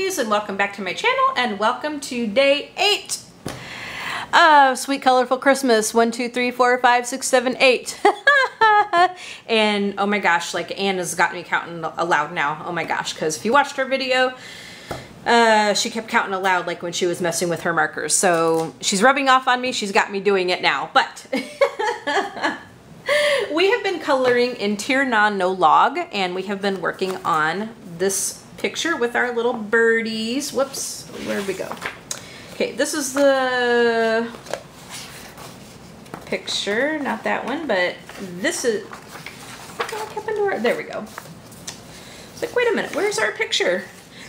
lovies, and welcome back to my channel, and welcome to day 8 of Sweet Colorful Christmas. 1, 2, 3, 4, 5, 6, 7, 8. And oh my gosh, like Anne has got me counting aloud now. Oh my gosh, because if you watched her video, she kept counting aloud like when she was messing with her markers. So she's rubbing off on me. She's got me doing it now. But we have been coloring in Tir Na Nollag, and we have been working on this picture with our little birdies. Whoops, where'd we go? Okay, this is the picture, not that one, but this is, what happened to our, there we go. It's like, wait a minute, where's our picture?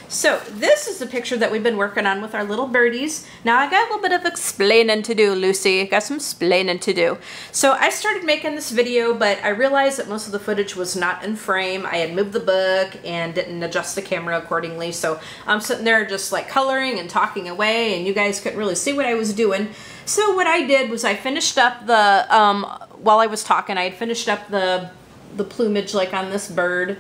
So this is the picture that we've been working on with our little birdies. Now I got a little bit of explaining to do, Lucy. Got some explaining to do. So I started making this video, but I realized that most of the footage was not in frame. I had moved the book and didn't adjust the camera accordingly. So I'm sitting there just like coloring and talking away, and you guys couldn't really see what I was doing. So what I did was I finished up the, while I was talking, I had finished up the plumage like on this bird.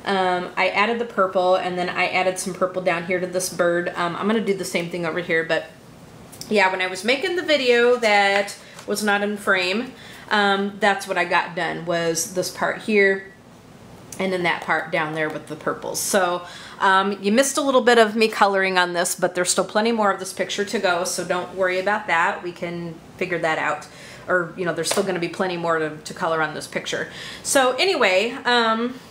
I added the purple, and then I added some purple down here to this bird. I'm going to do the same thing over here, but yeah, when I was making the video that was not in frame, that's what I got done, was this part here, and then that part down there with the purples. So you missed a little bit of me coloring on this, but there's still plenty more of this picture to go, so don't worry about that. We can figure that out. Or, you know, there's still going to be plenty more to color on this picture. So anyway,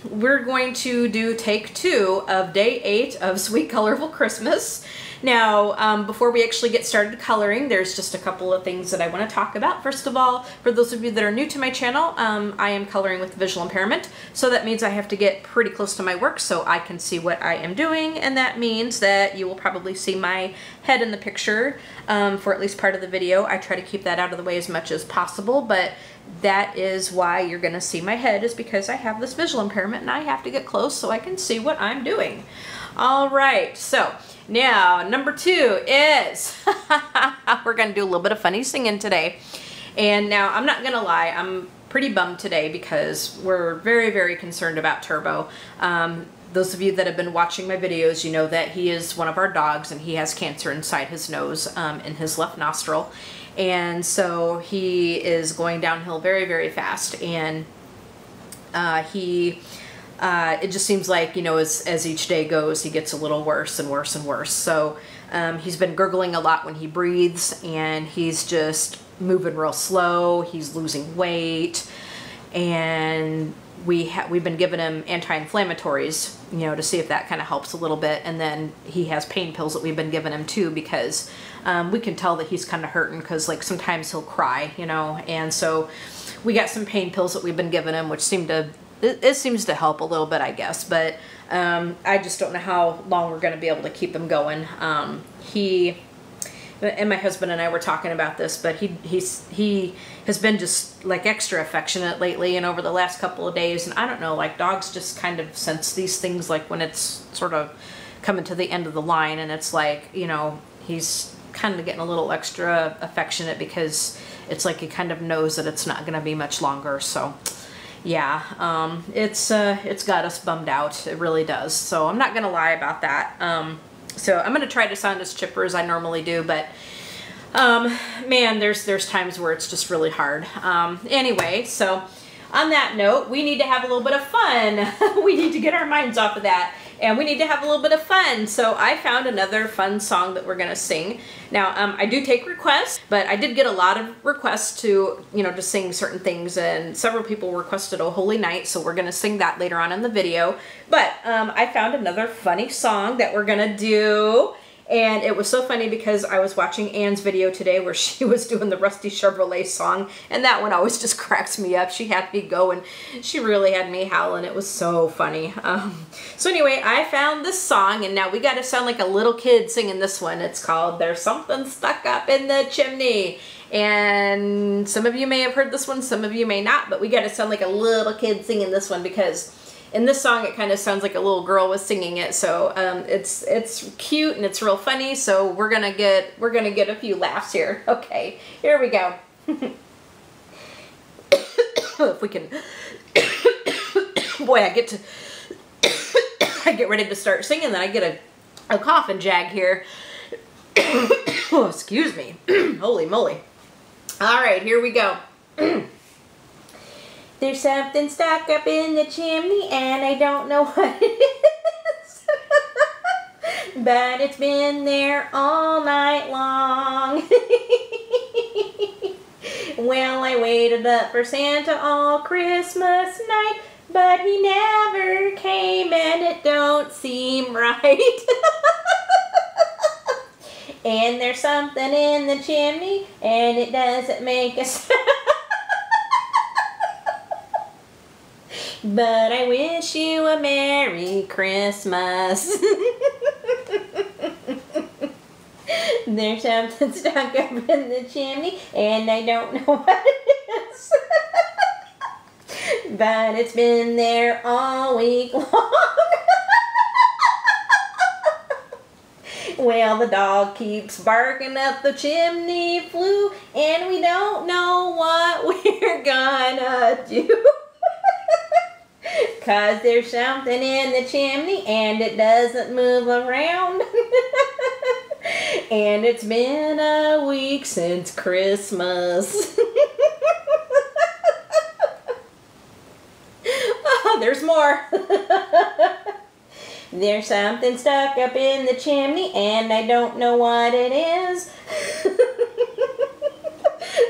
we're going to do take 2 of day 8 of Sweet Colorful Christmas. Now, before we actually get started coloring, there's just a couple of things that I want to talk about. First of all, for those of you that are new to my channel, I am coloring with visual impairment. So that means I have to get pretty close to my work so I can see what I am doing. And that means that you will probably see my head in the picture for at least part of the video. I try to keep that out of the way as much as possible, but that is why you're going to see my head, is because I have this visual impairment and I have to get close so I can see what I'm doing. All right, so now number 2 is we're going to do a little bit of funny singing today. And now I'm not going to lie, I'm pretty bummed today because we're very, very concerned about Turbo. Those of you that have been watching my videos, you know that he is one of our dogs and he has cancer inside his nose, in his left nostril. And so he is going downhill very, very fast. And it just seems like, you know, as each day goes, he gets a little worse and worse and worse. So he's been gurgling a lot when he breathes, and he's just moving real slow. He's losing weight, and we've been giving him anti-inflammatories, you know, to see if that kind of helps a little bit. And then he has pain pills that we've been giving him too, because we can tell that he's kind of hurting, because like sometimes he'll cry, you know. And so we got some pain pills that we've been giving him, which it seems to help a little bit, I guess. But I just don't know how long we're going to be able to keep him going. And my husband and I were talking about this, but he has been just like extra affectionate lately and over the last couple of days. And I don't know, like dogs just kind of sense these things, like when it's sort of coming to the end of the line, and it's like, you know, he's kind of getting a little extra affectionate because it's like he kind of knows that it's not going to be much longer. So yeah, it's got us bummed out. It really does. So I'm not going to lie about that. So I'm going to try to sound as chipper as I normally do, but man, there's times where it's just really hard. Anyway, so on that note, we need to have a little bit of fun. We need to get our minds off of that, and we need to have a little bit of fun. So I found another fun song that we're going to sing. Now, I do take requests, but I did get a lot of requests to, you know, to sing certain things, and several people requested Oh Holy Night, so we're going to sing that later on in the video. But I found another funny song that we're going to do. And it was so funny because I was watching Anne's video today where she was doing the Rusty Chevrolet song, and that one always just cracks me up. She had me going. She really had me howling. It was so funny. So anyway, I found this song, and now we got to sound like a little kid singing this one. It's called There's Something Stuck Up in the Chimney. And some of you may have heard this one, some of you may not, but we got to sound like a little kid singing this one, because in this song, it kind of sounds like a little girl was singing it. So it's cute and it's real funny. So we're gonna get a few laughs here. Okay, here we go. If we can, boy, I get ready to start singing, then I get a a coffin jag here. Oh, excuse me. Holy moly. All right, here we go. There's something stuck up in the chimney and I don't know what it is. But it's been there all night long. Well, I waited up for Santa all Christmas night, but he never came and it don't seem right. And there's something in the chimney and it doesn't make a sound. But I wish you a Merry Christmas. There's something stuck up in the chimney and I don't know what it is. But it's been there all week long. Well, the dog keeps barking up the chimney flue and we don't know what we're gonna do. 'Cause there's something in the chimney and it doesn't move around. And it's been a week since Christmas. Oh, there's more. There's something stuck up in the chimney and I don't know what it is.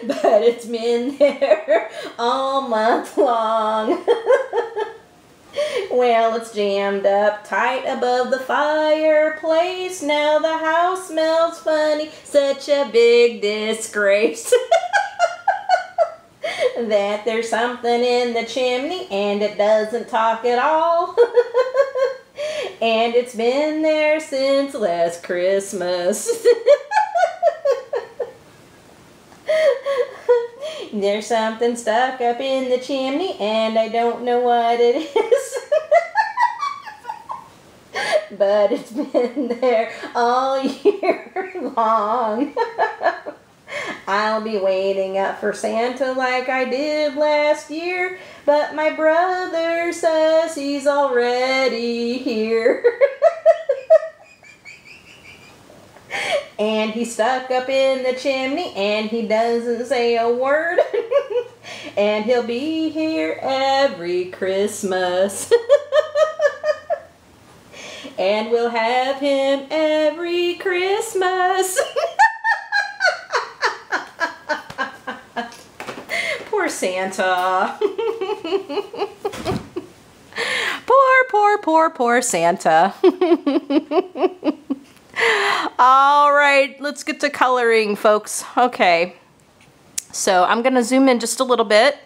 But it's been there all month long. Well, it's jammed up tight above the fireplace. Now the house smells funny, such a big disgrace. That there's something in the chimney and it doesn't talk at all. And it's been there since last Christmas. There's something stuck up in the chimney and I don't know what it is. But it's been there all year long. I'll be waiting up for Santa like I did last year, but my brother says he's already here. And he's stuck up in the chimney and he doesn't say a word. And he'll be here every Christmas. And we'll have him every Christmas. Poor Santa. Poor Santa. All right, let's get to coloring, folks. Okay, so I'm gonna zoom in just a little bit.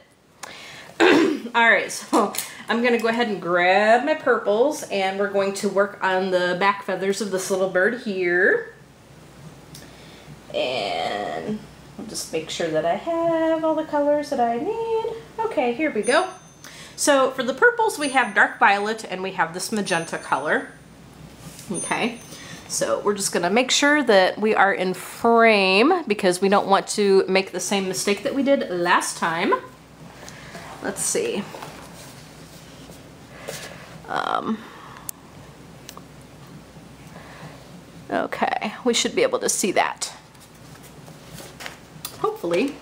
All right, so I'm gonna go ahead and grab my purples and we're going to work on the back feathers of this little bird here. And I'll just make sure that I have all the colors that I need. Okay, here we go. So for the purples, we have dark violet and we have this magenta color. Okay. So we're just gonna make sure that we are in frame because we don't want to make the same mistake that we did last time. Let's see. Okay, we should be able to see that. Hopefully.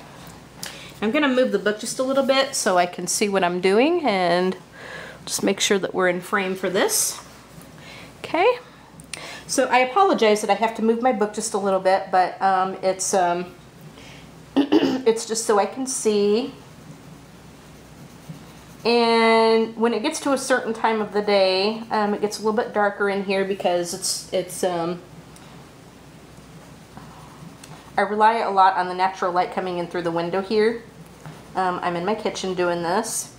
I'm gonna move the book just a little bit so I can see what I'm doing and just make sure that we're in frame for this. Okay. So I apologize that I have to move my book just a little bit, but it's it's just so I can see. And when it gets to a certain time of the day, it gets a little bit darker in here because I rely a lot on the natural light coming in through the window here. I'm in my kitchen doing this,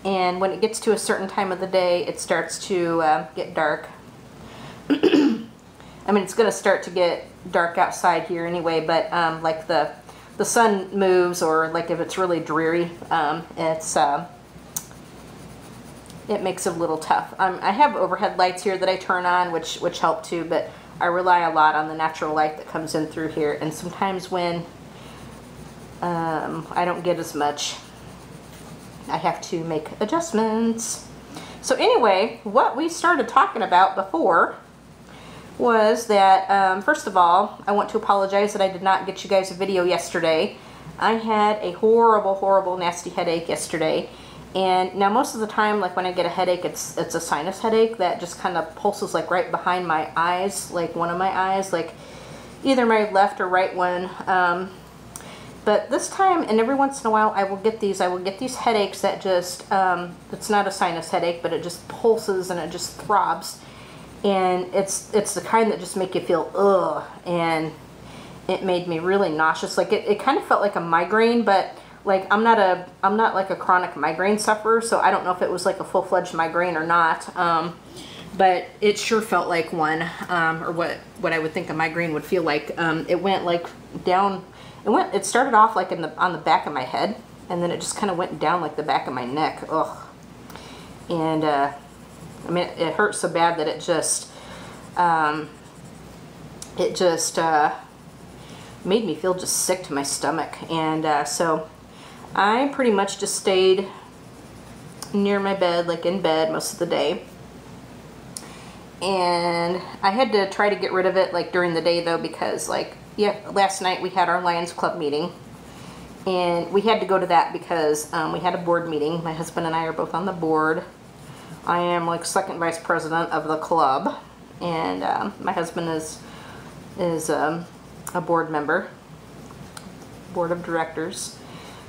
and when it gets to a certain time of the day, it starts to get dark. I mean, it's going to start to get dark outside here anyway, but like the sun moves, or like if it's really dreary, it makes it a little tough. I have overhead lights here that I turn on, which help too, but I rely a lot on the natural light that comes in through here, and sometimes when I don't get as much, I have to make adjustments. So anyway, what we started talking about before was that, first of all, I want to apologize that I did not get you guys a video yesterday. I had a horrible, horrible, nasty headache yesterday. And now most of the time, like when I get a headache, it's a sinus headache that just kind of pulses like right behind my eyes, like one of my eyes, like either my left or right one. But this time, and every once in a while, I will get these headaches that just, it's not a sinus headache, but it just pulses and it just throbs. And it's the kind that just make you feel, ugh, and it made me really nauseous. Like it kind of felt like a migraine, but like I'm not like a chronic migraine sufferer, so I don't know if it was like a full-fledged migraine or not. But it sure felt like one, or what I would think a migraine would feel like. It went like down. It started off like on the back of my head, and then it just kind of went down like the back of my neck. Ugh. And I mean, it hurt so bad that it just made me feel just sick to my stomach. And so I pretty much just stayed near my bed, like in bed most of the day. And I had to try to get rid of it like during the day though, because like, yeah, last night we had our Lions Club meeting, and we had to go to that because we had a board meeting. My husband and I are both on the board. I am like second vice president of the club, and my husband is a board member, board of directors.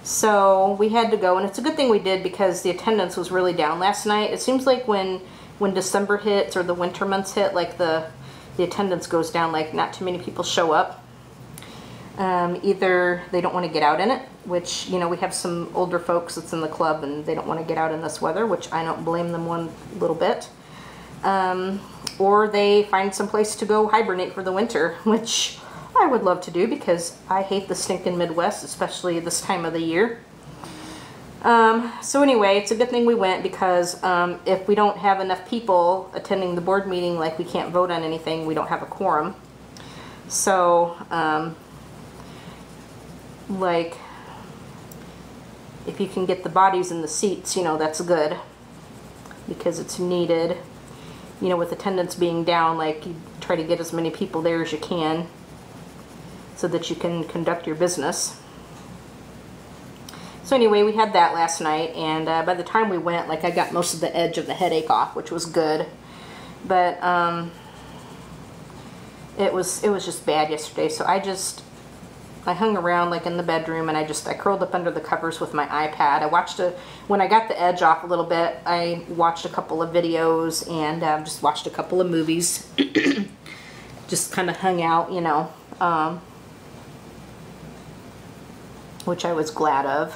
So we had to go, and it's a good thing we did because the attendance was really down last night. It seems like when December hits or the winter months hit, like the attendance goes down, like not too many people show up. Either they don't want to get out in it, which, you know, we have some older folks that's in the club and they don't want to get out in this weather, which I don't blame them one little bit. Or they find some place to go hibernate for the winter, which I would love to do because I hate the stinking Midwest, especially this time of the year. So anyway, it's a good thing we went because if we don't have enough people attending the board meeting, like we can't vote on anything, we don't have a quorum. So, like, if you can get the bodies in the seats, you know, that's good because it's needed. You know, with attendance being down, like, you try to get as many people there as you can so that you can conduct your business. So anyway, we had that last night, and by the time we went, like, I got most of the edge of the headache off, which was good. But it was just bad yesterday, so I hung around like in the bedroom, and I curled up under the covers with my iPad. When I got the edge off a little bit, I watched a couple of videos and just watched a couple of movies. Just kind of hung out, you know, which I was glad of,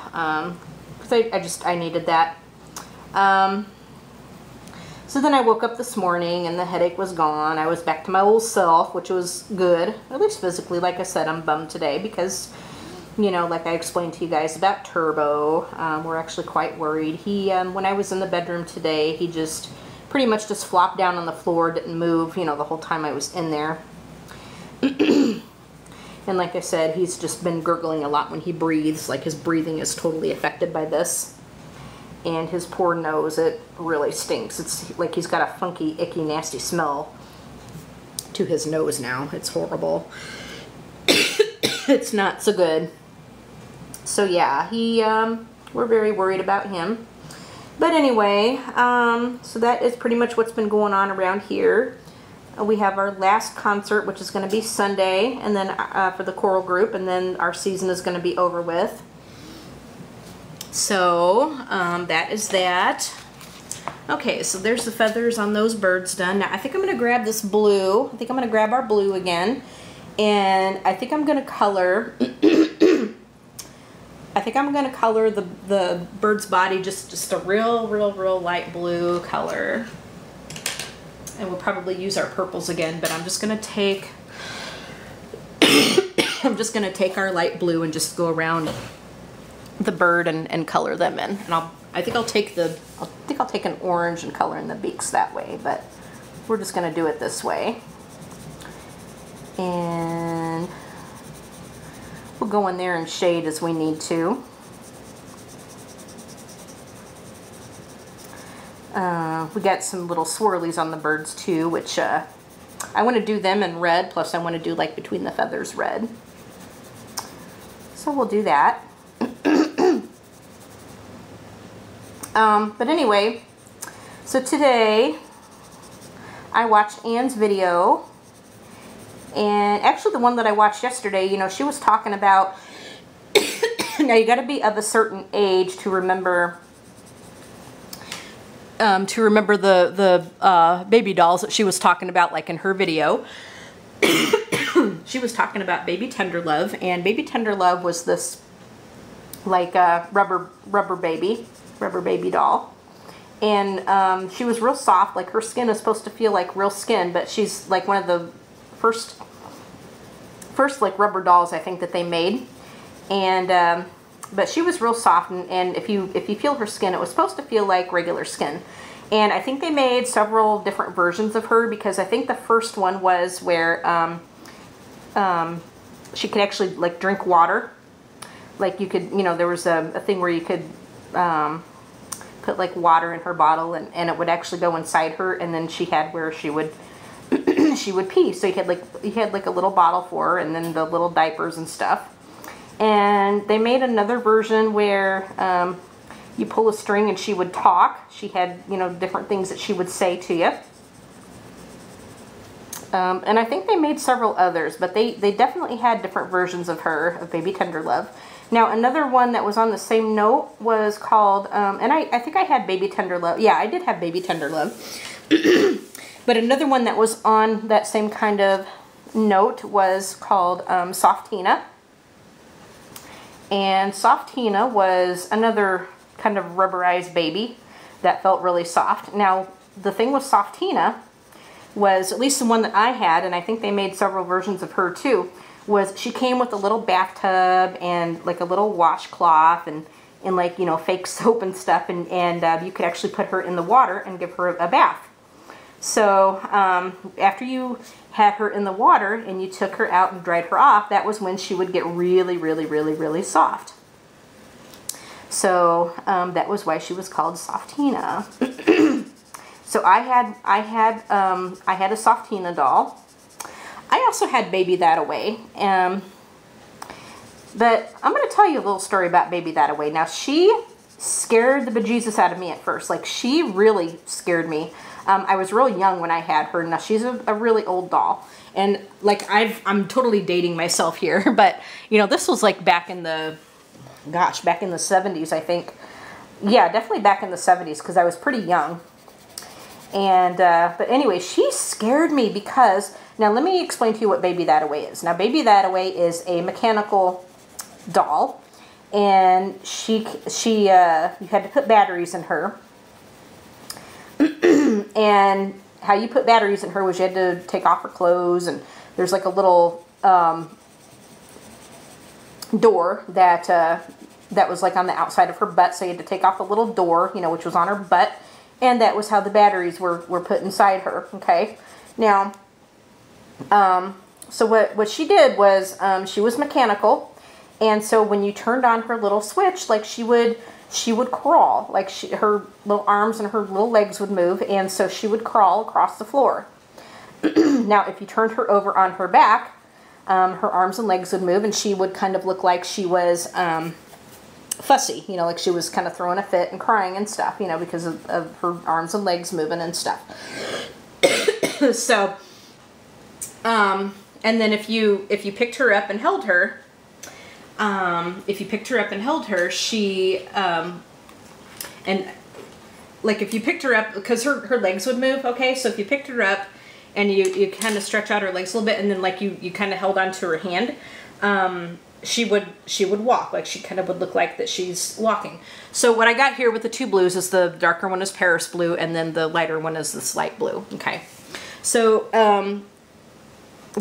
because I needed that. So then I woke up this morning and the headache was gone. I was back to my old self, which was good, at least physically. Like I said, I'm bummed today because, you know, like I explained to you guys about Turbo, we're actually quite worried. He, when I was in the bedroom today, he just pretty much just flopped down on the floor, didn't move, you know, the whole time I was in there. And like I said, he's just been gurgling a lot when he breathes. Like his breathing is totally affected by this. And his poor nose, it really stinks. It's like he's got a funky, icky, nasty smell to his nose now. It's horrible. It's not so good. So yeah, we're very worried about him. But anyway, so that is pretty much what's been going on around here. We have our last concert, which is going to be Sunday, and then for the choral group, and then our season is going to be over with. So, that is that. Okay, so there's the feathers on those birds done. Now, I think I'm going to grab this blue. I think I'm going to grab our blue again. And I think I'm going to color... I think I'm going to color the bird's body just a real light blue color. And we'll probably use our purples again, but I'm just going to take... I'm just going to take our light blue and just go around the bird and color them in. And I think I'll take an orange and color in the beaks that way, but we're just going to do it this way. And we'll go in there and shade as we need to. We got some little swirlies on the birds too, which I want to do them in red, plus I want to do like between the feathers red. So we'll do that. But anyway, so today I watched Anne's video, and actually the one that I watched yesterday, you know, she was talking about, now you got to be of a certain age to remember the baby dolls that she was talking about, like in her video. She was talking about Baby Tenderlove, and Baby Tenderlove was this like rubber baby doll, and she was real soft. Like her skin is supposed to feel like real skin, but she's like one of the first like rubber dolls I think that they made, and but she was real soft, and if you feel her skin, it was supposed to feel like regular skin. And I think they made several different versions of her, because I think the first one was where she could actually like drink water. Like you could, you know, there was a thing where you could put like water in her bottle, and it would actually go inside her, and then she had where she would she would pee. So you had like a little bottle for her, and then the little diapers and stuff. And they made another version where you pull a string and she would talk. She had, you know, different things that she would say to you. And I think they made several others, but they definitely had different versions of her, of Baby Tenderlove. Now, another one that was on the same note was called, and I think I had Baby Tenderlove. Yeah, I did have Baby Tenderlove. But another one that was on that same kind of note was called Softina. And Softina was another kind of rubberized baby that felt really soft. Now, the thing with Softina was, at least the one that I had, and I think they made several versions of her too, was she came with a little bathtub and like a little washcloth and like, you know, fake soap and stuff, and you could actually put her in the water and give her a bath. So after you had her in the water and you took her out and dried her off, that was when she would get really, really, really, really soft. So that was why she was called Softina. So I had a Softina doll. I also had Baby That Away. But I'm going to tell you a little story about Baby That Away. Now, she scared the bejesus out of me at first. Like, she really scared me. I was real young when I had her. Now, she's a really old doll. And, like, I'm totally dating myself here. But, you know, this was, like, back in the 70s, I think. Yeah, definitely back in the 70s, because I was pretty young. And, but anyway, she scared me because, now let me explain to you what Baby That Away is. Now, Baby That Away is a mechanical doll, and you had to put batteries in her. And how you put batteries in her was you had to take off her clothes, and there's like a little door that was like on the outside of her butt, so you had to take off the little door, you know, which was on her butt, and that was how the batteries were put inside her. Okay, now so what she did was she was mechanical, and so when you turned on her little switch, like she would crawl, like her little arms and her little legs would move, and so she would crawl across the floor. Now, if you turned her over on her back, her arms and legs would move, and she would kind of look like she was fussy, you know, like she was kind of throwing a fit and crying and stuff, you know, because of her arms and legs moving and stuff. So, and then if you picked her up and held her, she, and like if you picked her up, because her legs would move, okay, so if you picked her up and you kind of stretch out her legs a little bit, and then like you kind of held onto her hand, she would walk, like she kind of would look like that she's walking. So what I got here with the two blues is the darker one is Paris blue, and then the lighter one is this light blue, okay. So,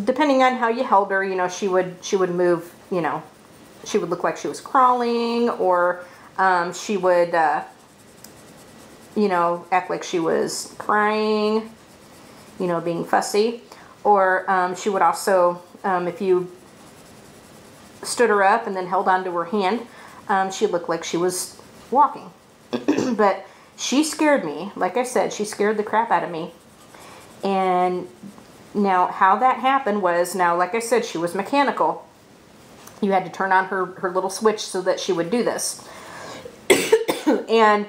depending on how you held her, you know, she would move, you know, she would look like she was crawling, or she would, you know, act like she was crying, you know, being fussy, or she would also, if you stood her up and then held onto her hand, she looked like she was walking. But she scared me. Like I said, she scared the crap out of me. And Now, how that happened was, now, like I said, she was mechanical. You had to turn on her little switch so that she would do this. And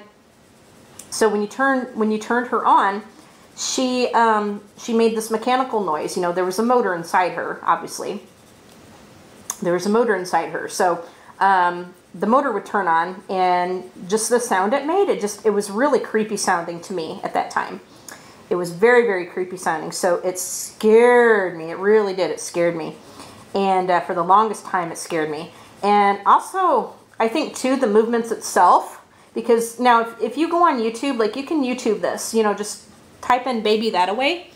so when you turned her on, she made this mechanical noise. You know, there was a motor inside her, obviously. There was a motor inside her. So the motor would turn on, and just the sound it made, it was really creepy sounding to me at that time. It was very, very creepy sounding. So it scared me. It really did. It scared me. And for the longest time, it scared me. And also, I think, too, the movements itself. Because now, if you go on YouTube, like, you can YouTube this. You know, just type in Baby That Away.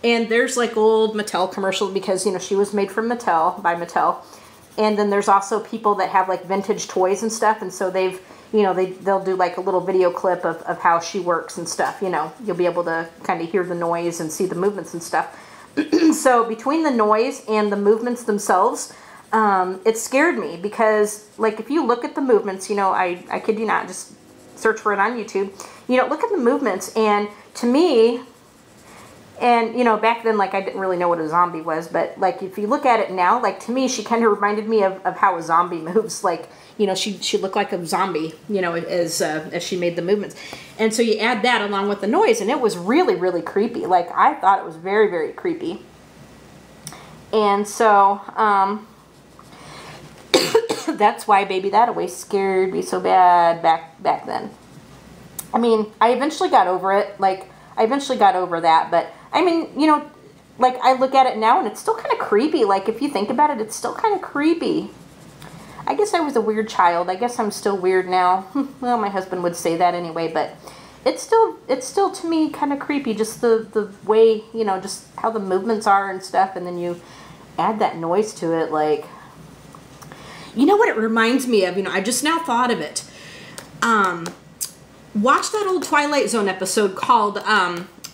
And there's, like, old Mattel commercials. Because, you know, she was made from Mattel, by Mattel. And then there's also people that have, like, vintage toys and stuff. And so they've, you know, they'll do, like, a little video clip of how she works and stuff. You know, you'll be able to kind of hear the noise and see the movements and stuff. So between the noise and the movements themselves, it scared me. Because, like, if you look at the movements, you know, I kid you not, just search for it on YouTube. You know, look at the movements. And to me... And, you know, back then, like, I didn't really know what a zombie was. But, like, if you look at it now, like, to me, she kind of reminded me of how a zombie moves. Like, you know, she looked like a zombie, you know, as she made the movements. And so you add that along with the noise, and it was really, really creepy. Like, I thought it was very, very creepy. And so, that's why Baby That Away scared me so bad back then. I mean, I eventually got over it. Like, I eventually got over that, but... I mean, you know, like, I look at it now and it's still kind of creepy. Like, if you think about it, it's still kind of creepy. I guess I was a weird child. I guess I'm still weird now. Well, my husband would say that anyway, but it's still to me kind of creepy. Just the way, you know, just how the movements are and stuff. And then you add that noise to it. Like, you know what it reminds me of? You know, I just now thought of it. Watch that old Twilight Zone episode called,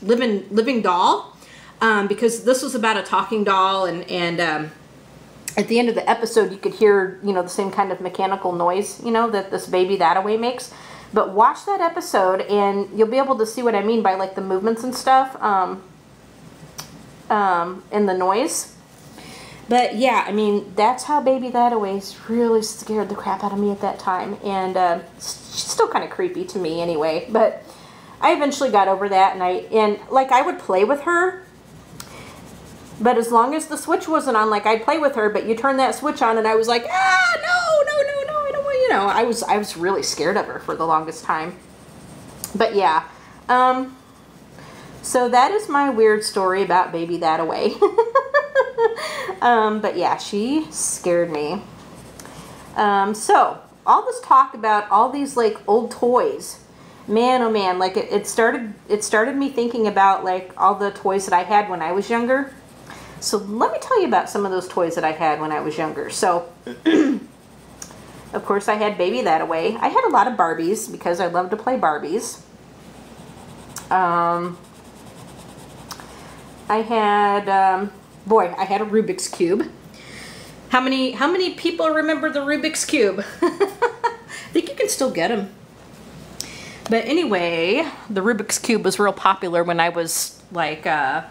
Living Doll, because this was about a talking doll, and at the end of the episode you could hear, you know, the same kind of mechanical noise, you know, that this Baby That Away makes. But watch that episode and you'll be able to see what I mean by, like, the movements and stuff, and the noise. But yeah, I mean, that's how Baby That Away really scared the crap out of me at that time, and she's still kind of creepy to me anyway, but I eventually got over that, and like, I would play with her, but as long as the switch wasn't on, like, I'd play with her, but you turn that switch on, and I was like, no, I don't want, you know, I was really scared of her for the longest time. But yeah, so that is my weird story about Baby That Away. But yeah, she scared me. So, all this talk about all these, like, old toys, man, oh man, like, it started me thinking about, like, all the toys that I had when I was younger. So let me tell you about some of those toys that I had when I was younger. So, of course, I had Baby That Away. I had a lot of Barbies because I love to play Barbies. I had, boy, I had a Rubik's Cube. How many people remember the Rubik's Cube? I think you can still get them. But anyway, the Rubik's Cube was real popular when I was, like, I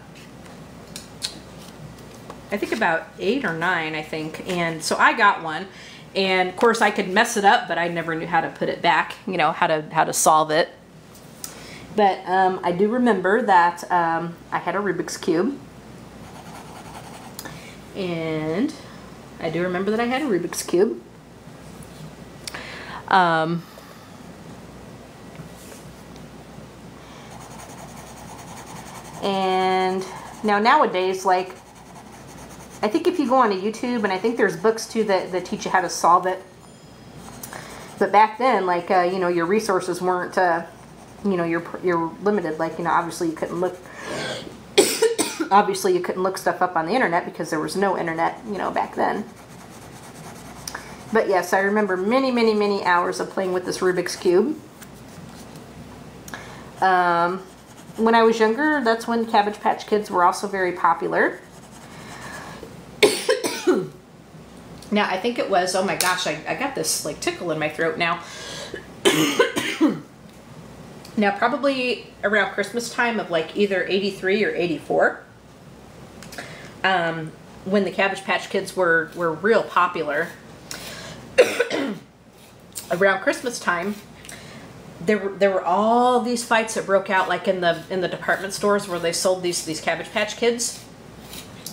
think about 8 or 9, I think. And so I got one. And, of course, I could mess it up, but I never knew how to put it back, you know, how to solve it. But I do remember that I had a Rubik's Cube. And I do remember that I had a Rubik's Cube. And now nowadays, like, I think if you go onto YouTube, and I think there's books too that teach you how to solve it. But back then, like, you know, your resources weren't, you know, you're limited. Like, you know, obviously you couldn't look, obviously you couldn't look stuff up on the internet because there was no internet, you know, back then. But yes, I remember many, many, many hours of playing with this Rubik's Cube. When I was younger, that's when Cabbage Patch Kids were also very popular. Now, I think it was, oh my gosh, I got this, like, tickle in my throat now. Now, probably around Christmas time of, like, either 83 or 84. when the Cabbage Patch Kids were real popular, around Christmas time, there were all these fights that broke out, like in the department stores where they sold these Cabbage Patch Kids,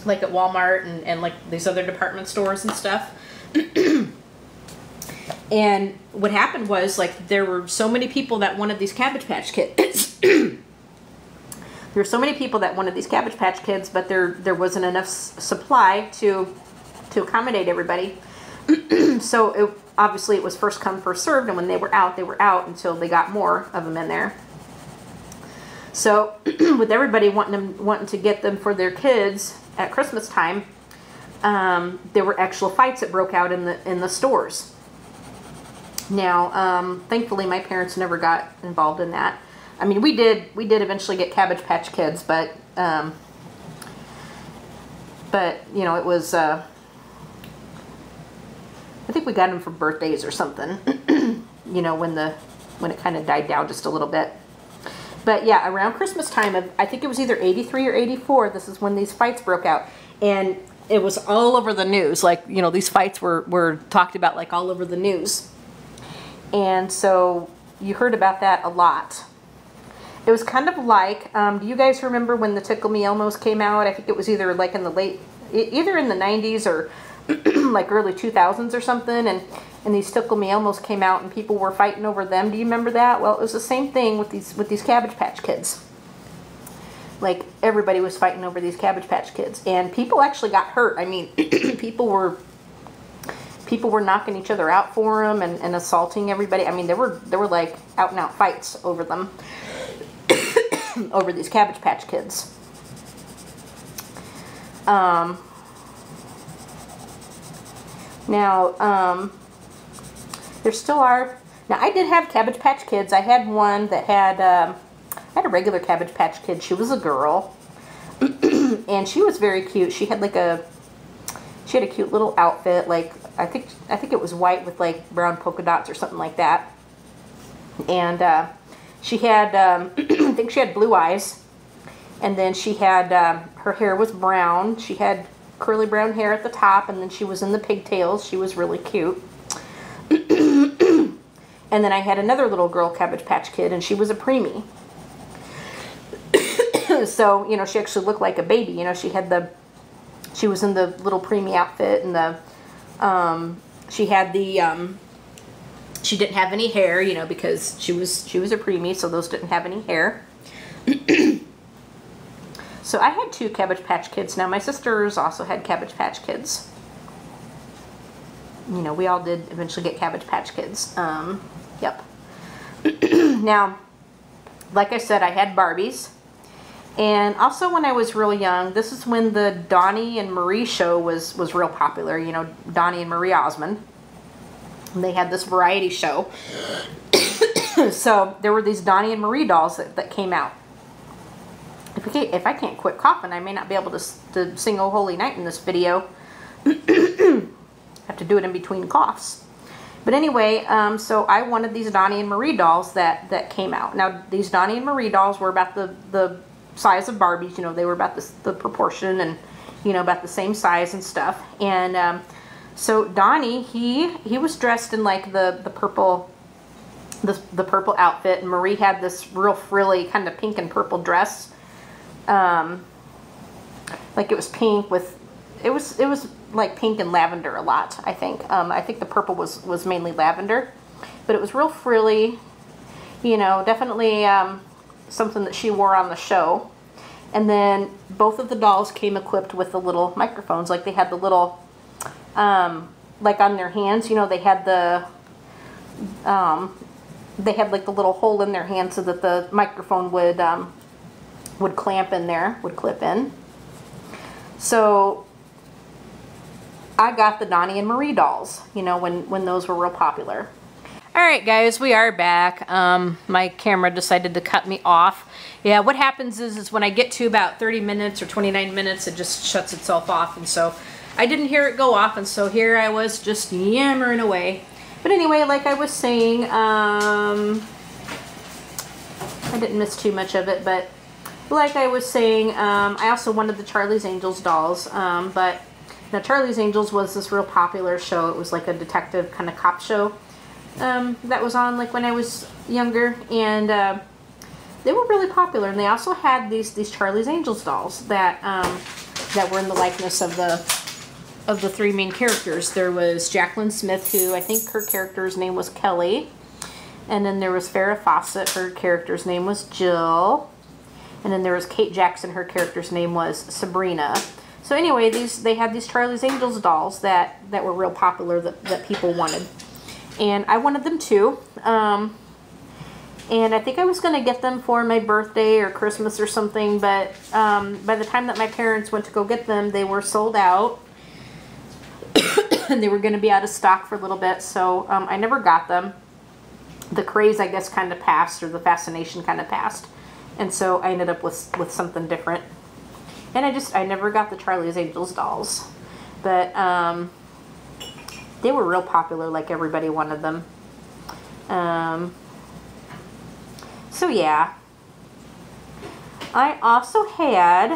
like at Walmart and like these other department stores and stuff. And what happened was, like, there were so many people that wanted these Cabbage Patch Kids. There were so many people that wanted these Cabbage Patch Kids, but there wasn't enough supply to accommodate everybody. So obviously it was first come, first served, and when they were out until they got more of them in there. So with everybody wanting to get them for their kids at Christmas time, there were actual fights that broke out in the stores. Now, thankfully, my parents never got involved in that. I mean, we did eventually get Cabbage Patch Kids, but you know, it was, I think we got them for birthdays or something, you know, when it kind of died down just a little bit. But yeah, around Christmas time, I think it was either 83 or 84, this is when these fights broke out. And it was all over the news. Like, you know, these fights were talked about, like, all over the news. And so you heard about that a lot. It was kind of like, do you guys remember when the Tickle Me Elmos came out? I think it was either like in the either in the 90s or like early 2000s or something. And these Tickle Me Elmos came out and people were fighting over them. Do you remember that? Well, it was the same thing with these Cabbage Patch Kids. Like, everybody was fighting over these Cabbage Patch Kids. And people actually got hurt. I mean, people were knocking each other out for them and assaulting everybody. I mean, there were like out and out fights over them. Over these Cabbage Patch Kids. Now, there still are. Now, I did have Cabbage Patch Kids. I had one that had a regular Cabbage Patch Kid. She was a girl, and she was very cute. She had like a cute little outfit. Like, I think it was white with like brown polka dots or something like that. And she had, I think she had blue eyes, and then she had, her hair was brown. She had curly brown hair at the top, and then she was in the pigtails. She was really cute. And then I had another little girl Cabbage Patch Kid, and she was a preemie. So, you know, she actually looked like a baby. You know, she was in the little preemie outfit, and she had the, she didn't have any hair, you know, because she was a preemie, so those didn't have any hair. So I had 2 Cabbage Patch Kids. Now, my sisters also had Cabbage Patch Kids. You know, we all did eventually get Cabbage Patch Kids. Yep. Now, like I said, I had Barbies. And also when I was real young, this is when the Donnie and Marie show was real popular. You know, Donnie and Marie Osmond. And they had this variety show. So there were these Donnie and Marie dolls that came out. If I can't quit coughing, I may not be able to sing Oh Holy Night in this video. Have to do it in between coughs. But anyway, so I wanted these Donnie and Marie dolls that came out. Now, these Donnie and Marie dolls were about the size of Barbies. You know, they were about the proportion and, you know, about the same size and stuff. And so Donnie, he was dressed in like the purple outfit, and Marie had this real frilly kind of pink and purple dress. Like it was pink with, it was like pink and lavender a lot, I think. I think the purple was mainly lavender, but it was real frilly, you know, definitely something that she wore on the show. And then both of the dolls came equipped with the little microphones. Like they had the little, like on their hands, you know, they had like the little hole in their hand so that the microphone would clamp in there, would clip in. So I got the Donnie and Marie dolls, you know, when those were real popular. All right, guys, we are back. My camera decided to cut me off. Yeah, what happens is when I get to about 30 minutes or 29 minutes, it just shuts itself off. And so I didn't hear it go off, and so here I was just yammering away. But anyway, like I was saying, I didn't miss too much of it, but like I was saying, I also wanted the Charlie's Angels dolls, but now Charlie's Angels was this real popular show. It was like a detective kind of cop show that was on like when I was younger, and they were really popular. And they also had these Charlie's Angels dolls that that were in the likeness of the three main characters. There was Jacqueline Smith, who I think her character's name was Kelly, and then there was Farrah Fawcett. Her character's name was Jill. And then there was Kate Jackson, her character's name was Sabrina. So anyway, they had these Charlie's Angels dolls that were real popular that people wanted. And I wanted them too. And I think I was going to get them for my birthday or Christmas or something, but by the time that my parents went to go get them, they were sold out. And they were going to be out of stock for a little bit, so I never got them. The craze, I guess, kind of passed, or the fascination kind of passed. And so I ended up with something different. And I never got the Charlie's Angels dolls. But they were real popular, like everybody wanted them. So yeah. I also had,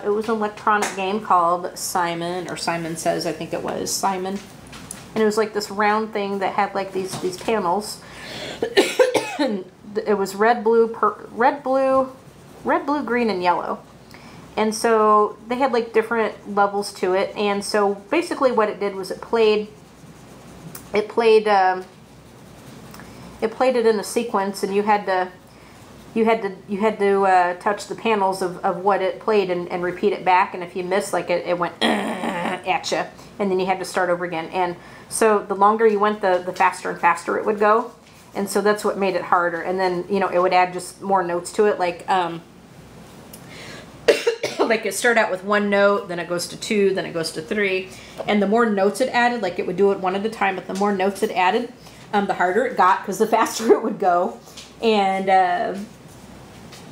it was an electronic game called Simon, or Simon Says, I think it was, Simon. And it was like this round thing that had like these panels. And it was red, blue, green, and yellow. And so they had like different levels to it. And so basically what it did was it played it in a sequence, and you had to touch the panels of what it played and repeat it back. And if you missed, like it went at you, and then you had to start over again. And so the longer you went, the faster and faster it would go. And so that's what made it harder. And then, you know, it would add just more notes to it. Like, like it started out with one note, then it goes to 2, then it goes to 3. And the more notes it added, like it would do it one at a time, but the more notes it added, the harder it got, because the faster it would go. And,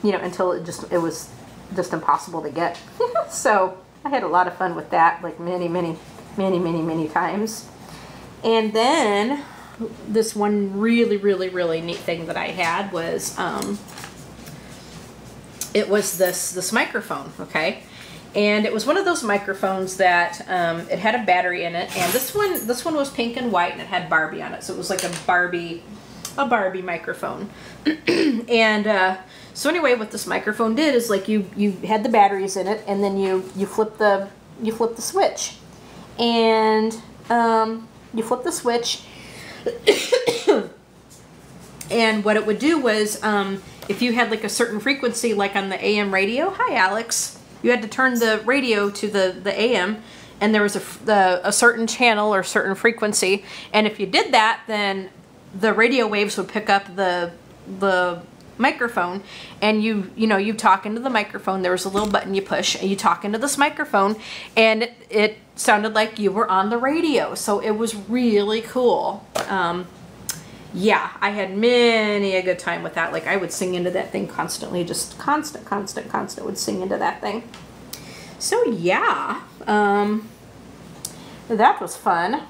you know, until it was just impossible to get. So I had a lot of fun with that, like many times. And then this one really neat thing that I had was it was this microphone, okay? And it was one of those microphones that it had a battery in it, and this one was pink and white, and it had Barbie on it, so it was like a Barbie microphone. And so anyway, what this microphone did is, like, you had the batteries in it, and then you flip the switch, and you flip the switch. And what it would do was, if you had like a certain frequency, like on the AM radio, hi Alex, you had to turn the radio to the AM, and there was a certain channel or certain frequency, and if you did that, then the radio waves would pick up the microphone, and you talk into the microphone. There was a little button you push, and you talk into this microphone, and it sounded like you were on the radio. So it was really cool. Yeah, I had many a good time with that. Like, I would sing into that thing constantly, just constant would sing into that thing. So yeah, that was fun.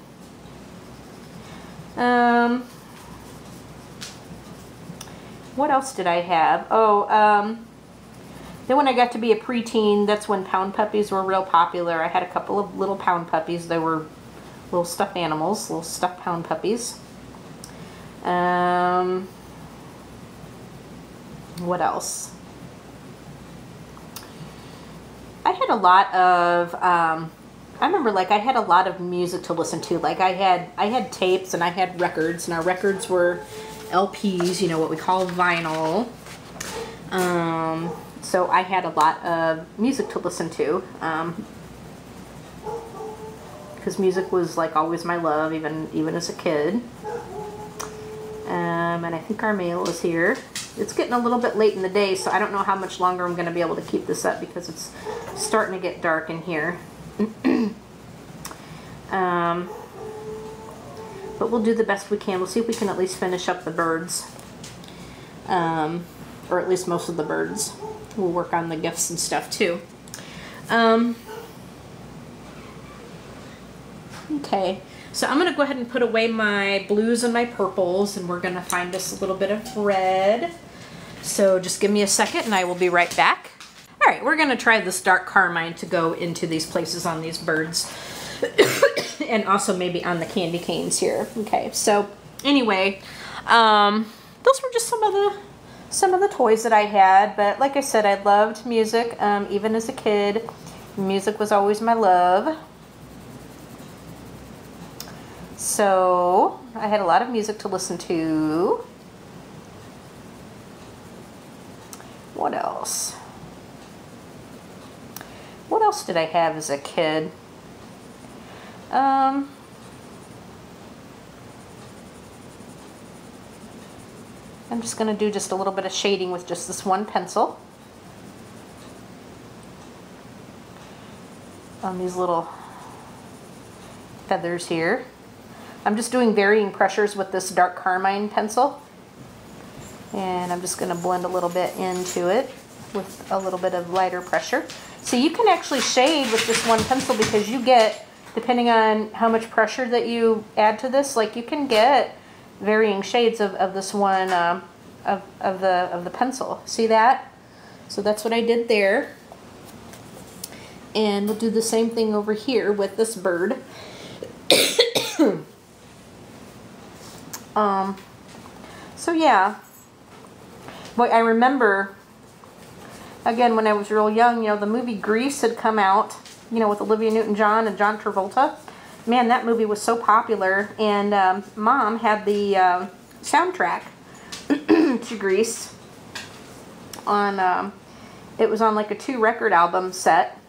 What else did I have? Oh, then when I got to be a preteen, that's when pound puppies were real popular. I had a couple of little pound puppies. They were little stuffed animals, little stuffed pound puppies. What else? I had a lot of, I remember, like, I had a lot of music to listen to. Like, I had tapes, and I had records, and our records were LPs, you know, what we call vinyl. So I had a lot of music to listen to, because music was, like, always my love, even as a kid. And I think our mail is here. It's getting a little bit late in the day, so I don't know how much longer I'm going to be able to keep this up, because it's starting to get dark in here. But we'll do the best we can. We'll see if we can at least finish up the birds. Or at least most of the birds. We'll work on the gifts and stuff too. Okay. So I'm going to go ahead and put away my blues and my purples, and we're going to find us a little bit of red. So just give me a second and I will be right back. right, we're gonna try this dark carmine to go into these places on these birds. And also maybe on the candy canes here. Okay, so anyway, those were just some of the toys that I had. But like I said, I loved music, even as a kid. Music was always my love. So I had a lot of music to listen to. What else? What else did I have as a kid? I'm just going to do just a little bit of shading with just this one pencil on these little feathers here. I'm just doing varying pressures with this dark carmine pencil, and I'm just going to blend a little bit into it with a little bit of lighter pressure. So you can actually shade with this one pencil, because you get, depending on how much pressure that you add to this, like you can get varying shades of this one, of the pencil. See that? So that's what I did there. And we'll do the same thing over here with this bird. So yeah. Boy, I remember, again, when I was real young, you know, the movie Grease had come out, you know, with Olivia Newton-John and John Travolta. Man, that movie was so popular, and Mom had the soundtrack to Grease on, it was on like a 2-record album set.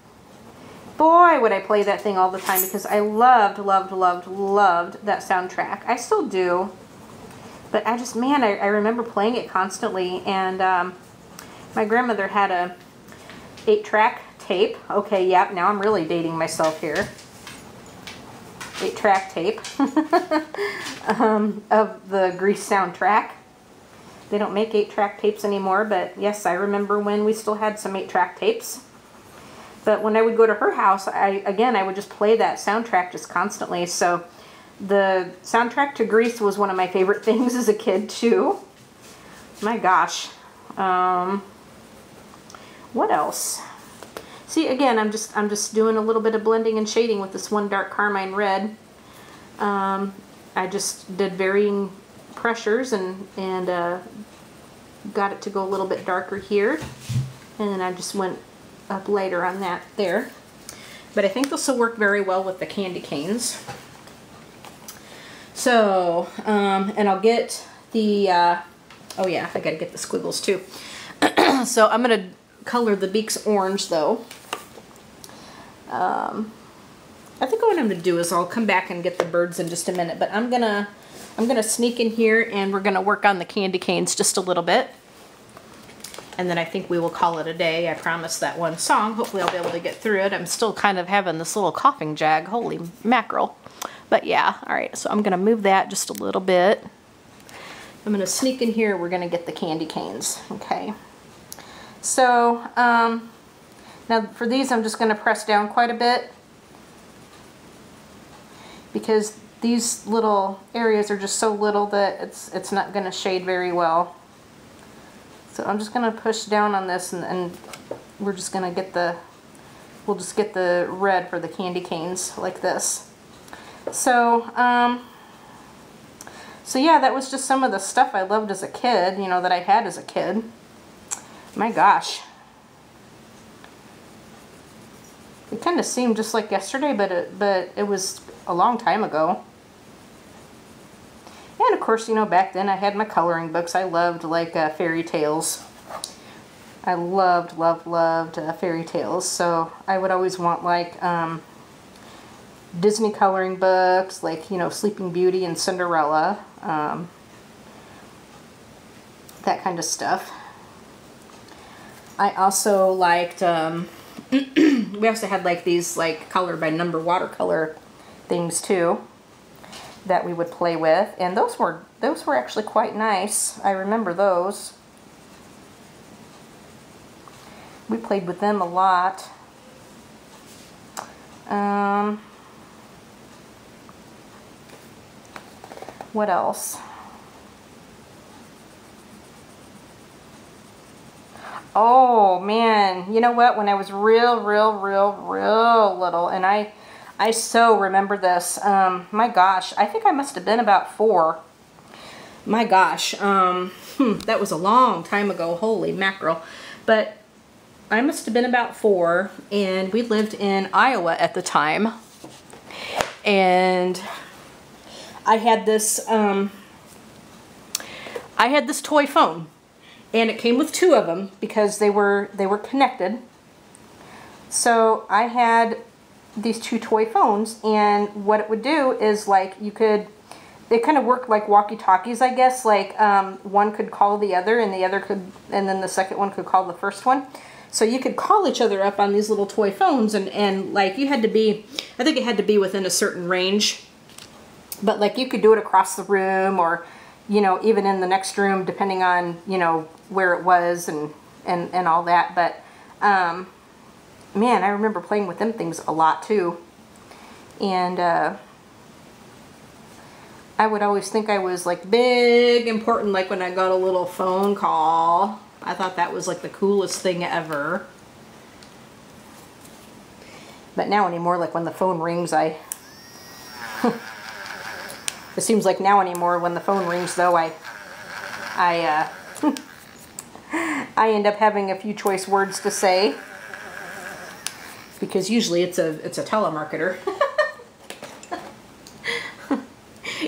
Boy, would I play that thing all the time, because I loved that soundtrack. I still do, but I just, man, I remember playing it constantly. And my grandmother had a 8-track tape. Okay, yep, now I'm really dating myself here. 8-track tape of the Grease soundtrack. They don't make 8-track tapes anymore, but yes, I remember when we still had some 8-track tapes. But when I would go to her house, I would just play that soundtrack just constantly. So the soundtrack to Grease was one of my favorite things as a kid too. My gosh. What else? See, again, I'm just doing a little bit of blending and shading with this one dark carmine red. I just did varying pressures and got it to go a little bit darker here. And then I just went up later on that there. But I think this will work very well with the candy canes. So, and I'll get the, oh yeah, I gotta get the squiggles too. So I'm gonna color the beaks orange though. I think what I'm gonna do is I'll come back and get the birds in just a minute, but I'm gonna sneak in here and we're gonna work on the candy canes just a little bit. And then I think we will call it a day. I promised that one song. Hopefully I'll be able to get through it. I'm still kind of having this little coughing jag. Holy mackerel. But yeah, all right. So I'm going to move that just a little bit. I'm going to sneak in here. We're going to get the candy canes. Okay. So now for these, I'm just going to press down quite a bit, because these little areas are just so little that it's not going to shade very well. So I'm just going to push down on this, and we're just going to get the, we'll just get the red for the candy canes like this. So, so yeah, that was just some of the stuff I loved as a kid, you know, that I had as a kid. My gosh. It kind of seemed just like yesterday, but it was a long time ago. And of course, you know, back then I had my coloring books. I loved like fairy tales. I loved fairy tales. So I would always want like Disney coloring books, like, you know, Sleeping Beauty and Cinderella. That kind of stuff. I also liked, we also had like these like color by number watercolor things too that we would play with, and those were actually quite nice. I remember those. We played with them a lot. What else? Oh man, you know what? When I was real little, and I so remember this. My gosh, I think I must have been about 4. My gosh, that was a long time ago. Holy mackerel! But I must have been about 4, and we lived in Iowa at the time, and I had this toy phone. And it came with 2 of them because they were connected. So I had these 2 toy phones, and what it would do is like they kind of worked like walkie-talkies, I guess. Like one could call the other, and then the second one could call the first one. So you could call each other up on these little toy phones, and like you had to be, I think it had to be within a certain range. But like you could do it across the room, or you know, even in the next room, depending on, you know, where it was and all that. But, man, I remember playing with them things a lot, too. And, I would always think I was, like, big, important, like when I got a little phone call. I thought that was, like, the coolest thing ever. But now anymore, like, when the phone rings, it seems like now anymore when the phone rings, though, I end up having a few choice words to say, because usually it's a telemarketer.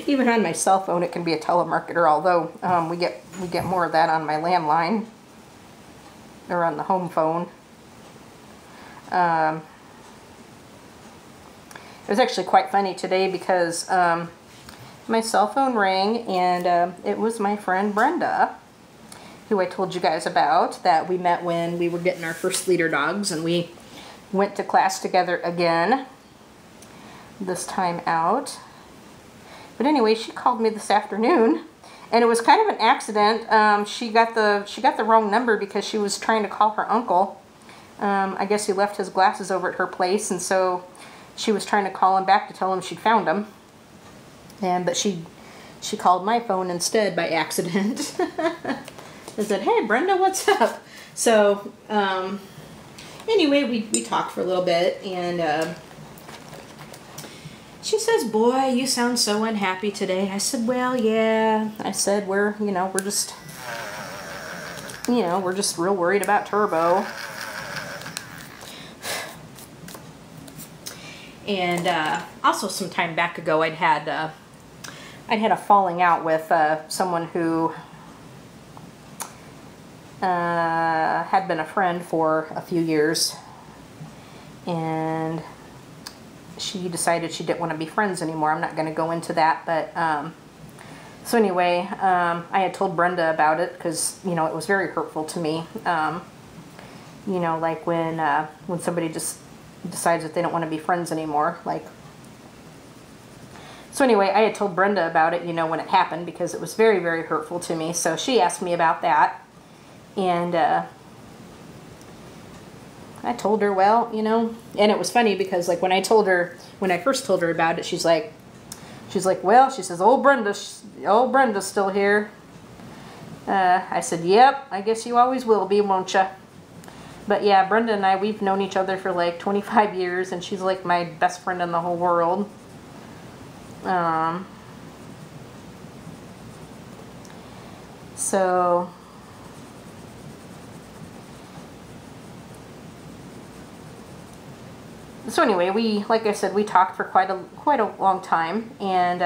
Even on my cell phone, it can be a telemarketer. Although we get more of that on my landline or on the home phone. It was actually quite funny today because my cell phone rang, and it was my friend Brenda, who I told you guys about, that we met when we were getting our first leader dogs, and we went to class together again this time out. But anyway, she called me this afternoon, and it was kind of an accident. She got the wrong number because she was trying to call her uncle. I guess he left his glasses over at her place, and so she was trying to call him back to tell him she'd found them. But she called my phone instead by accident. I said, "Hey, Brenda, what's up?" So, anyway, we talked for a little bit, and she says, "Boy, you sound so unhappy today." I said, "Well, yeah." I said, we're just real worried about Turbo." And also, some time back ago, I'd had a falling out with someone who had been a friend for a few years, and she decided she didn't want to be friends anymore. I'm not going to go into that, but so anyway, I had told Brenda about it because, you know, it was very hurtful to me. You know, like when somebody just decides that they don't want to be friends anymore, like. So anyway, I had told Brenda about it, you know, when it happened, because it was very, very hurtful to me. So she asked me about that, and I told her, well, you know, and it was funny because, like, when I first told her about it, she's like, well, she says, old Brenda's still here. I said, yep, I guess you always will be, won't ya? But yeah, Brenda and I, we've known each other for like 25 years, and she's like my best friend in the whole world. So anyway, like I said, we talked for quite a long time, and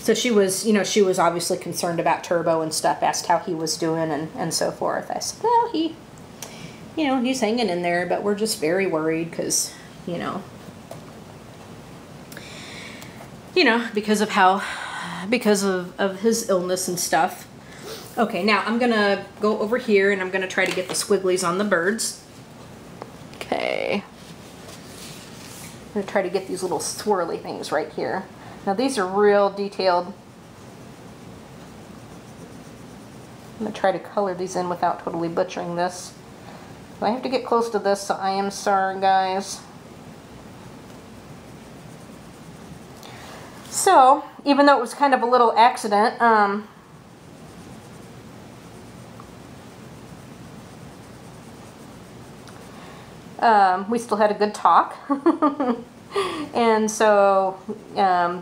so she was obviously concerned about Turbo and stuff, asked how he was doing and so forth. I said, well, he's hanging in there, but we're just very worried because, because of his illness and stuff. Okay, now I'm gonna go over here and I'm gonna try to get the squigglies on the birds. Okay. I'm gonna try to get these little swirly things right here. Now these are real detailed. I'm gonna try to color these in without totally butchering this. I have to get close to this, so I am sorry, guys. So, even though it was kind of a little accident, we still had a good talk. And so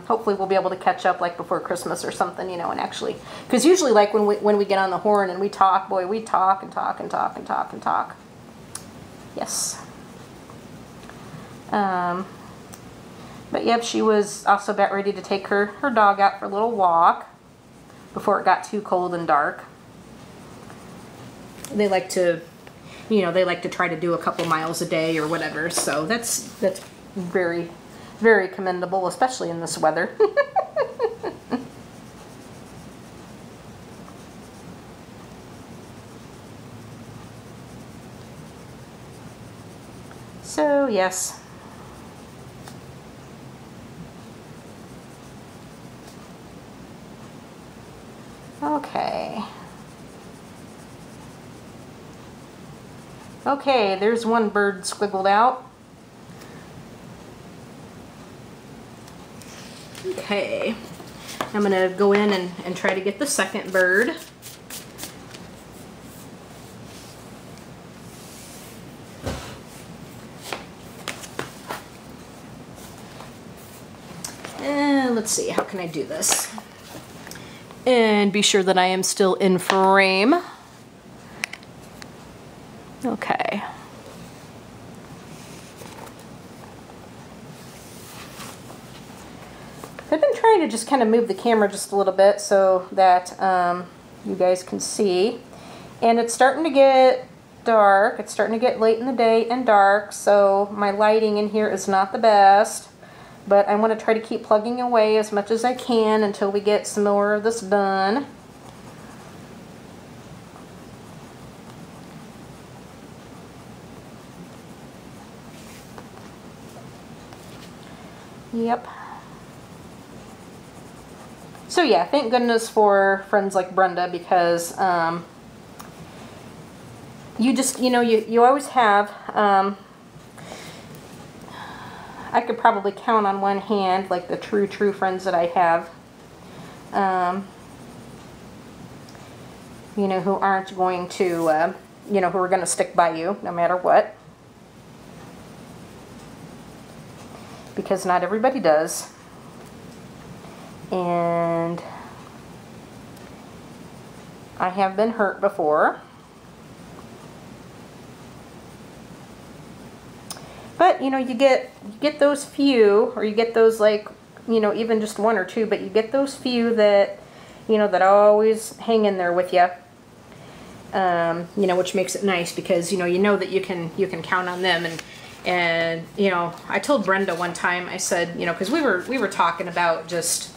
hopefully we'll be able to catch up like before Christmas or something, you know, and actually, because usually like when we get on the horn and we talk, boy, we talk and talk and talk and talk and talk. Yes. But yep, she was also about ready to take her dog out for a little walk before it got too cold and dark. They like to, you know, they like to try to do a couple miles a day or whatever, so that's very, very commendable, especially in this weather. So, yes. Okay. Okay, there's one bird squiggled out. Okay, I'm going to go in and try to get the second bird. And let's see, how can I do this? And be sure that I am still in frame. Okay. I've been trying to just kind of move the camera just a little bit so that you guys can see. And it's starting to get dark. It's starting to get late in the day and dark, so my lighting in here is not the best. But I want to try to keep plugging away as much as I can until we get some more of this done. Yep. So yeah, thank goodness for friends like Brenda, because you just, you know, you always have, I could probably count on one hand, like the true friends that I have, you know, who aren't going to, you know, who are going to stick by you no matter what. Because not everybody does. And I have been hurt before. But, you know, you get those few, or you get those, like, you know, even just one or two, but you get those few that, you know, that always hang in there with you. You know, which makes it nice, because, you know that you can count on them. And you know, I told Brenda one time, I said, you know, because we were talking about just,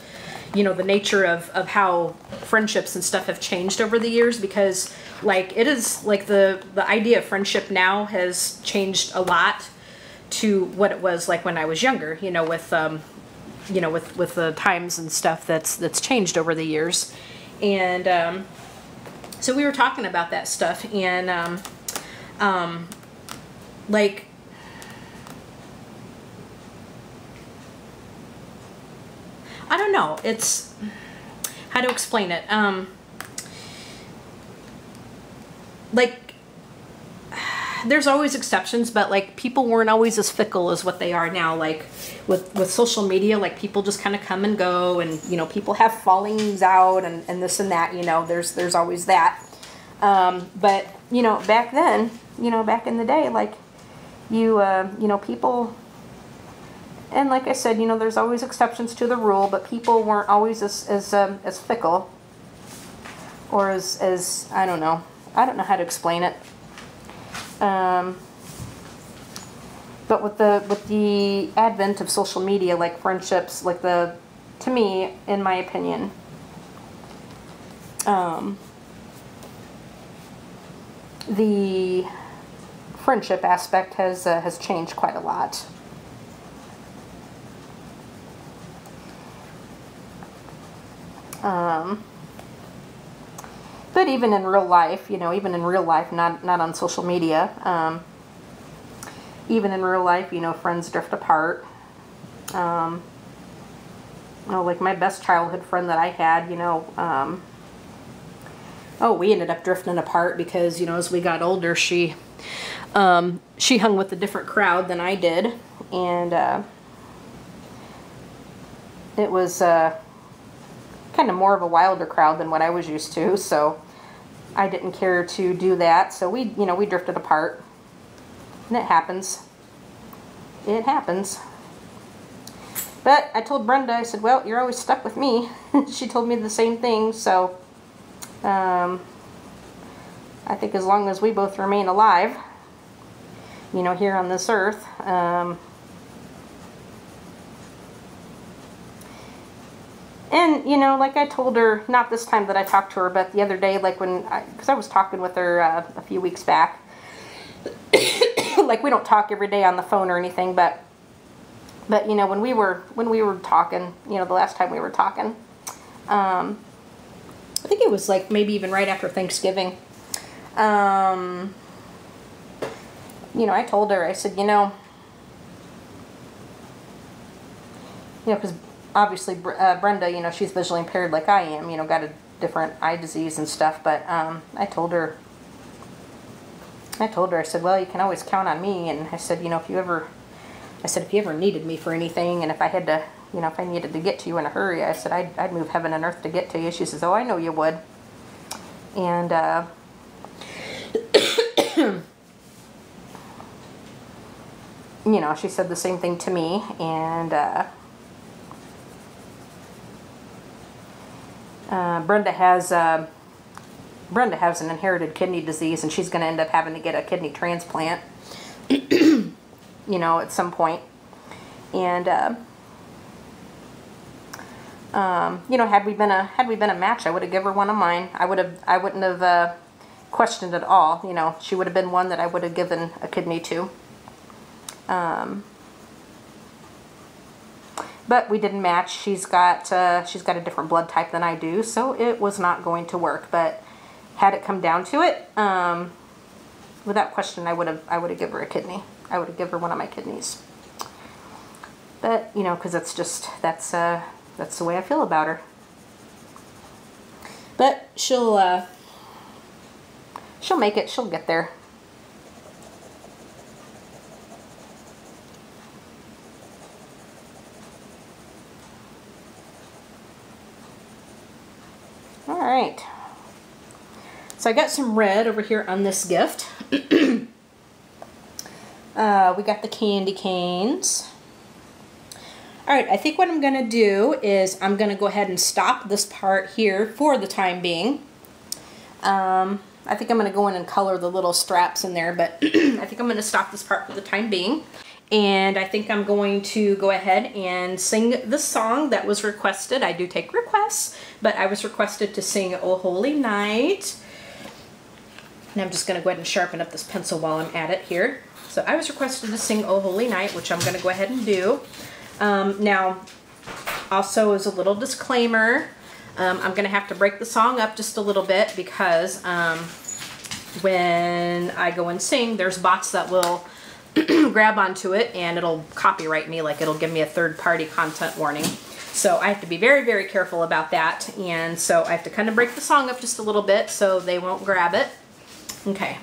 you know, the nature of how friendships and stuff have changed over the years, because like it is like the idea of friendship now has changed a lot to what it was like when I was younger, you know, with you know, with the times and stuff that's changed over the years. And so we were talking about that stuff, and like, I don't know, it's how to explain it. Like, there's always exceptions, but like people weren't always as fickle as what they are now. Like with social media, like people just kind of come and go, and you know, people have fallings out and this and that, you know, there's always that. But you know, back then, you know, back in the day, like you know, people, and like I said, you know, there's always exceptions to the rule, but people weren't always as fickle, or as I don't know how to explain it. But with the advent of social media, like friendships, like to me, in my opinion, the friendship aspect has changed quite a lot. But even in real life, you know, not on social media, even in real life, you know, friends drift apart. Oh, like my best childhood friend that I had, you know, oh, we ended up drifting apart because, you know, as we got older, she hung with a different crowd than I did, and it was kind of more of a wilder crowd than what I was used to, so I didn't care to do that. So we, you know, we drifted apart, and it happens. It happens. But I told Brenda, I said, well, you're always stuck with me. She told me the same thing, so I think as long as we both remain alive, you know, here on this earth, and, you know, like I told her, not this time that I talked to her, but the other day, like because I was talking with her a few weeks back. Like, we don't talk every day on the phone or anything, but you know, when we were talking, you know, the last time we were talking, I think it was like maybe even right after Thanksgiving. You know, I told her, I said, you know, because obviously Brenda, you know, she's visually impaired like I am, you know, got a different eye disease and stuff, but I told her, I said, well, you can always count on me, and I said, you know, if you ever needed me for anything, and if I had to, you know, if I needed to get to you in a hurry, I said, I'd move heaven and earth to get to you. She says, oh, I know you would. And, you know, she said the same thing to me, and, Brenda has an inherited kidney disease, and she's going to end up having to get a kidney transplant, you know, at some point. And, you know, had we been a match, I would have given her one of mine. I wouldn't have questioned at all. You know, she would have been one that I would have given a kidney to. But we didn't match. She's got a different blood type than I do, so it was not going to work. But had it come down to it, without question, I would have given her a kidney. I would have given her one of my kidneys. But, you know, because that's the way I feel about her. But she'll make it. She'll get there. All right. So I got some red over here on this gift. We got the candy canes. All right, I think what I'm going to do is I'm going to go ahead and stop this part here for the time being. I think I'm going to go in and color the little straps in there, but I think I'm going to stop this part for the time being. And I think I'm going to go ahead and sing the song that was requested. I do take requests, but I was requested to sing "Oh Holy Night." And I'm just going to go ahead and sharpen up this pencil while I'm at it here. So I was requested to sing "Oh Holy Night," which I'm going to go ahead and do. Now, also as a little disclaimer, I'm going to have to break the song up just a little bit because when I go and sing, there's bots that will grab onto it and it'll copyright me, like it'll give me a third-party content warning. So I have to be very, very careful about that, and so I have to kind of break the song up just a little bit so they won't grab it. Okay.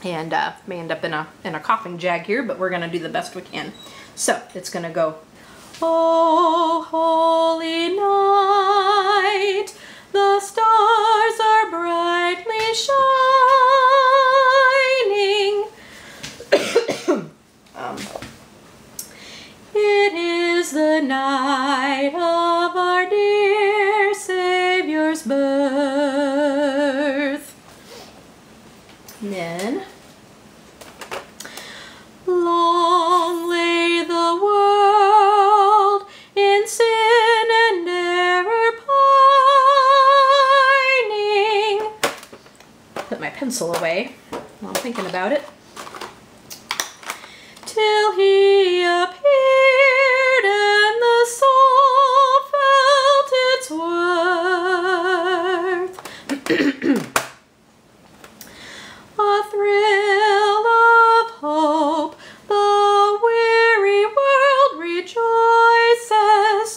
And may end up in a coughing jag here, but we're going to do the best we can. So it's going to go, "Oh, holy night, the stars are brightly shining. It is the night of our dear Savior's birth." And then, "Long lay the world in sin and error pining." Put my pencil away while I'm thinking about it. "Till he appeared and the soul felt its worth. A thrill of hope, the weary world rejoices.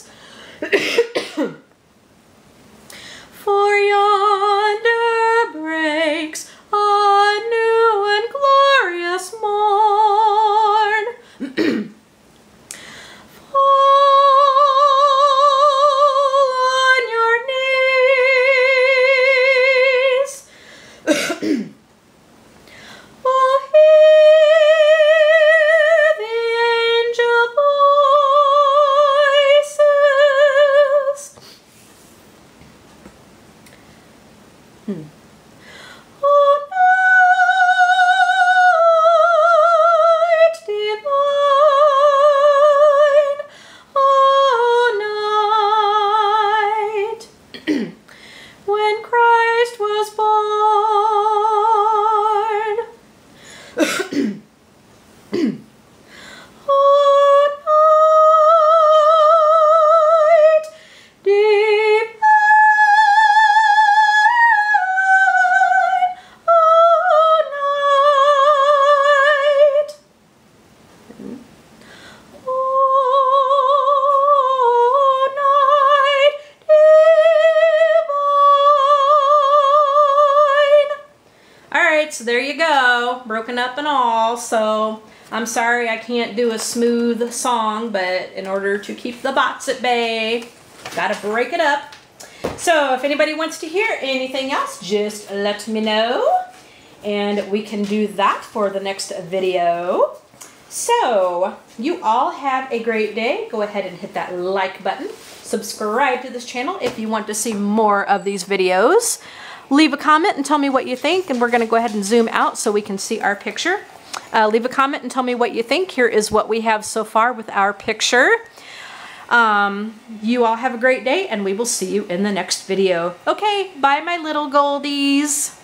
broken up and all, so I'm sorry I can't do a smooth song, but in order to keep the bots at bay, gotta break it up. So if anybody wants to hear anything else, just let me know, and we can do that for the next video. So you all have a great day. Go ahead and hit that like button. Subscribe to this channel if you want to see more of these videos. Leave a comment and tell me what you think, and we're going to go ahead and zoom out so we can see our picture. Leave a comment and tell me what you think. Here is what we have so far with our picture. You all have a great day, and we will see you in the next video. Okay, bye my little goldies.